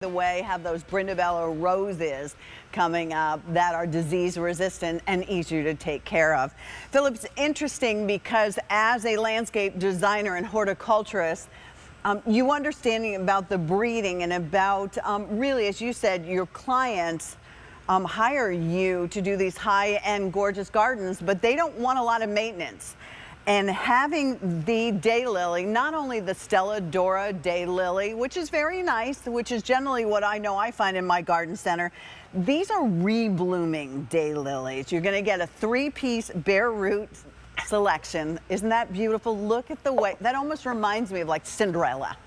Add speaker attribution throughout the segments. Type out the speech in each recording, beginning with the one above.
Speaker 1: The way, have those Brindabella roses coming up that are disease resistant and easier to take care of. Phillip's interesting because as a landscape designer and horticulturist, you understanding about the breeding and about really, as you said, your clients hire you to do these high-end gorgeous gardens, but they don't want a lot of maintenance. And having the daylily, not only the Stella Dora daylily, which is very nice, which is generally what I know I find in my garden center, these are reblooming daylilies. You're going to get a 3-piece bare root selection. Isn't that beautiful? Look at the way, that almost reminds me of like Cinderella.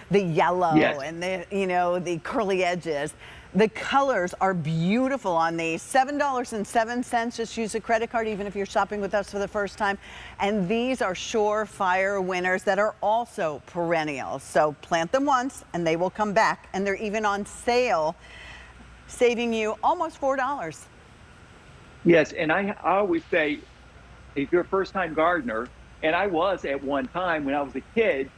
Speaker 1: The yellow and the, you know, the curly edges. The colors are beautiful on these. $7.07. Just use a credit card, even if you're shopping with us for the first time. And these are surefire winners that are also perennials. So plant them once and they will come back. And they're even on sale, saving you almost $4.
Speaker 2: Yes, and I always say, if you're a first-time gardener, and I was at one time when I was a kid,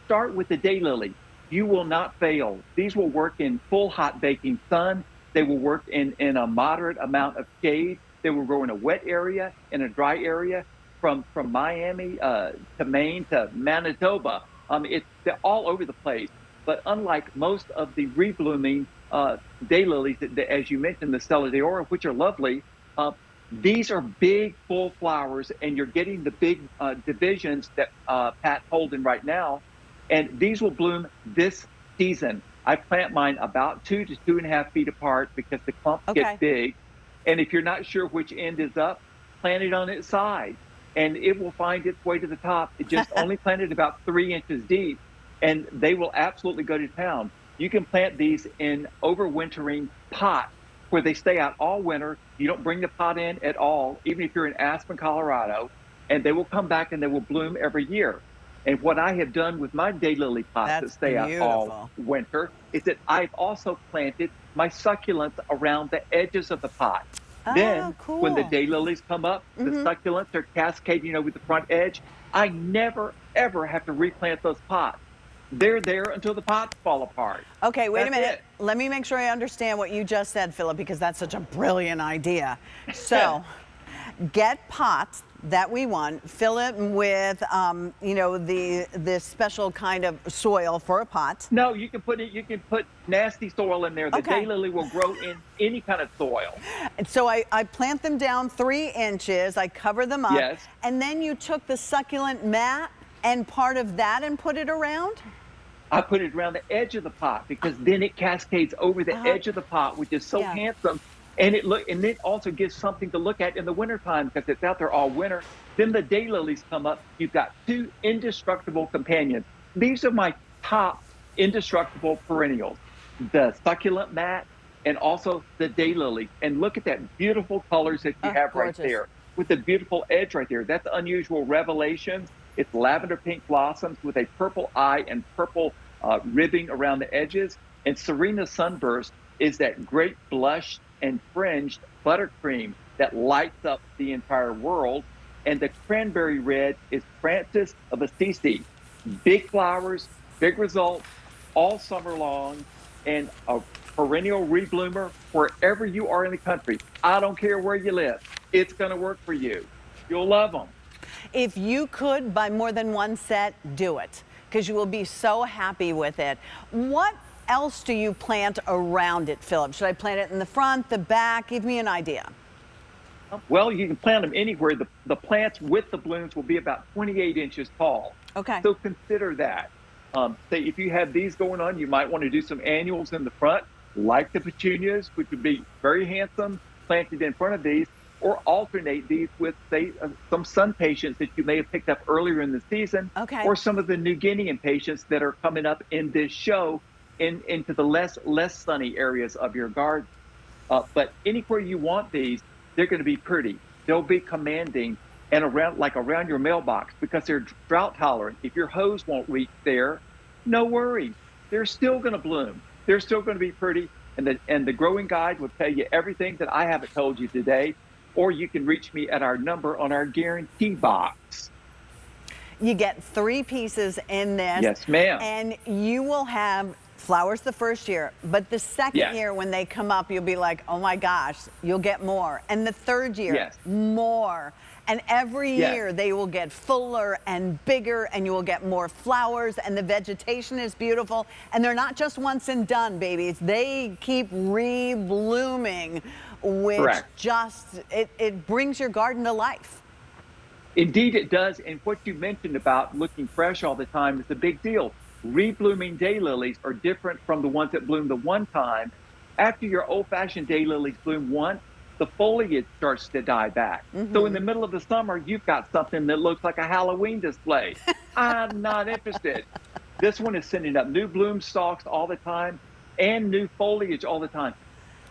Speaker 2: start with the daylily. You will not fail. These will work in full hot baking sun. They will work in a moderate amount of shade. They will grow in a wet area, in a dry area, from Miami to Maine to Manitoba. They're all over the place. But unlike most of the reblooming daylilies, as you mentioned, the Stella Dora, which are lovely, these are big, full flowers, and you're getting the big divisions that Pat's holding right now. And these will bloom this season. I plant mine about 2 to 2.5 feet apart because the clumps get big. And if you're not sure which end is up, plant it on its side, and it will find its way to the top. It just only planted about 3 inches deep, and they will absolutely go to town. You can plant these in overwintering pots where they stay out all winter. You don't bring the pot in at all, even if you're in Aspen, Colorado, and they will come back and they will bloom every year. And what I have done with my daylily pots that stay out all winter is that I've also planted my succulents around the edges of the pot. Then when the daylilies come up, the succulents are cascading over the front edge. I never, ever have to replant those pots. They're there until the pots fall apart.
Speaker 1: Okay, wait a minute. Let me make sure I understand what you just said, Phillip, because that's such a brilliant idea. So get pots that we want, fill it with, you know, this special kind of soil for a pot.
Speaker 2: No, you can put nasty soil in there. The daylily will grow in any kind of soil.
Speaker 1: And so I plant them down 3 inches. I cover them up.
Speaker 2: Yes.
Speaker 1: And then you took the succulent mat and part of that and put it around?
Speaker 2: I put it around the edge of the pot because then it cascades over the edge of the pot, which is so handsome. And it also gives something to look at in the wintertime because it's out there all winter. Then the daylilies come up. You've got 2 indestructible companions. These are my top indestructible perennials, the succulent mat and also the daylily. And look at that beautiful colors that you have right there with the beautiful edge right there. That's Unusual Revelations. It's lavender pink blossoms with a purple eye and purple ribbing around the edges. And Serena Sunburst is that great blush and fringed buttercream that lights up the entire world. And the cranberry red is Francis of Assisi. Big flowers, big results, all summer long, and a perennial rebloomer wherever you are in the country. I don't care where you live. It's going to work for you. You'll love them.
Speaker 1: If you could buy more than one set, do it, because you will be so happy with it. What else do you plant around it, Phillip? Should I plant it in the front, the back? Give me an idea.
Speaker 2: Well, you can plant them anywhere. The plants with the blooms will be about 28 inches tall.
Speaker 1: Okay.
Speaker 2: So consider that. Say if you have these going on, you might want to do some annuals in the front, like the petunias, which would be very handsome, planted in front of these, or alternate these with, say, some sun patients that you may have picked up earlier in the season, or some of the New Guinean patients that are coming up in this show into the less sunny areas of your garden. But anywhere you want these, they're going to be pretty. They'll be commanding and around your mailbox because they're drought tolerant. If your hose won't reach there, no worries. They're still going to bloom. They're still going to be pretty. And the growing guide will tell you everything that I haven't told you today. Or you can reach me at our number on our guarantee box.
Speaker 1: You get 3 pieces in this.
Speaker 2: Yes, ma'am.
Speaker 1: And you will have flowers the first year, but the second
Speaker 2: Yes.
Speaker 1: year when they come up, you'll be like, oh my gosh, you'll get more. And the third year,
Speaker 2: Yes.
Speaker 1: more. And every
Speaker 2: Yes.
Speaker 1: year they will get fuller and bigger, and you will get more flowers, and the vegetation is beautiful. And they're not just once and done, babies. They keep reblooming, which
Speaker 2: Correct.
Speaker 1: just, it brings your garden to life.
Speaker 2: Indeed, it does. And what you mentioned about looking fresh all the time is a big deal. Reblooming daylilies are different from the ones that bloom the one time. After your old-fashioned daylilies bloom once, the foliage starts to die back. So in the middle of the summer, you've got something that looks like a Halloween display. I'm not interested. This one is sending up new bloom stalks all the time and new foliage all the time.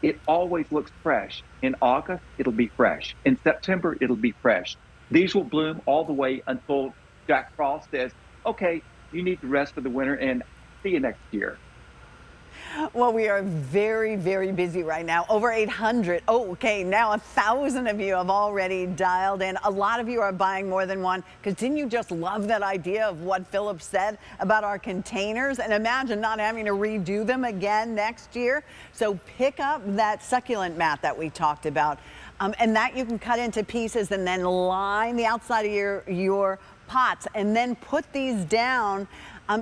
Speaker 2: It always looks fresh. In August, it'll be fresh. In September, it'll be fresh. These will bloom all the way until Jack Frost says, okay, you need the rest of the winter and see you next year.
Speaker 1: Well, we are very, very busy right now. Over 800. Oh, okay. Now 1,000 of you have already dialed in. A lot of you are buying more than one. Because didn't you just love that idea of what Phillip said about our containers? And imagine not having to redo them again next year. So pick up that succulent mat that we talked about. And that you can cut into pieces and then line the outside of your pots and then put these down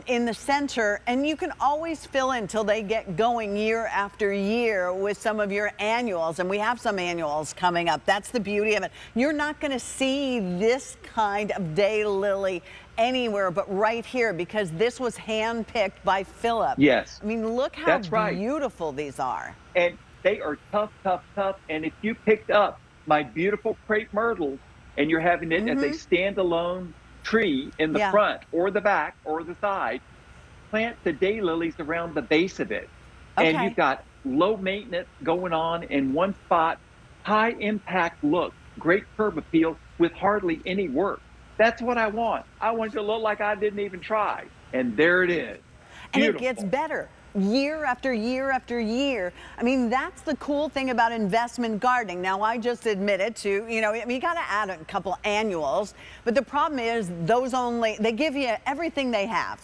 Speaker 1: in the center, and you can always fill in till they get going year after year with some of your annuals, and we have some annuals coming up. That's the beauty of it. You're not going to see this kind of daylily anywhere but right here, because this was handpicked by Phillip.
Speaker 2: Yes.
Speaker 1: I mean, look how
Speaker 2: That's right.
Speaker 1: beautiful these are.
Speaker 2: And they are tough, tough, tough. And if you picked up my beautiful crepe myrtles and you're having it as a standalone tree in the front or the back or the side, plant the daylilies around the base of it.
Speaker 1: Okay.
Speaker 2: And you've got low maintenance going on in one spot, high impact look, great curb appeal with hardly any work. That's what I want. I want it to look like I didn't even try. And there it is.
Speaker 1: And
Speaker 2: Beautiful.
Speaker 1: it gets better year after year after year. I mean, that's the cool thing about investment gardening. Now, I just admitted to, you got to add a couple annuals, but the problem is they give you everything they have.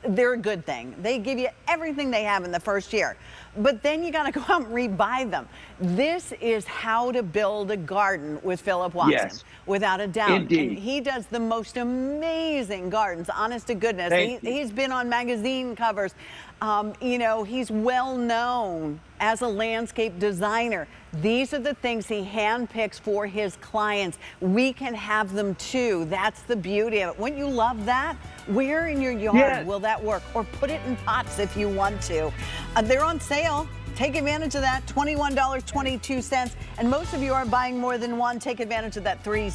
Speaker 1: They're a good thing. They give you everything they have in the first year, but then you got to go out and rebuy them. This is how to build a garden with Phillip Watson.
Speaker 2: Yes.
Speaker 1: Without a doubt.
Speaker 2: Indeed.
Speaker 1: And he does the most amazing gardens, honest to goodness. He's been on magazine covers. He's well known as a landscape designer. These are the things he handpicks for his clients. We can have them too. That's the beauty of it. Wouldn't you love that? Where in your yard will that work? Or put it in pots if you want to. They're on sale. Take advantage of that. $21.22. And most of you are buying more than one. Take advantage of that 3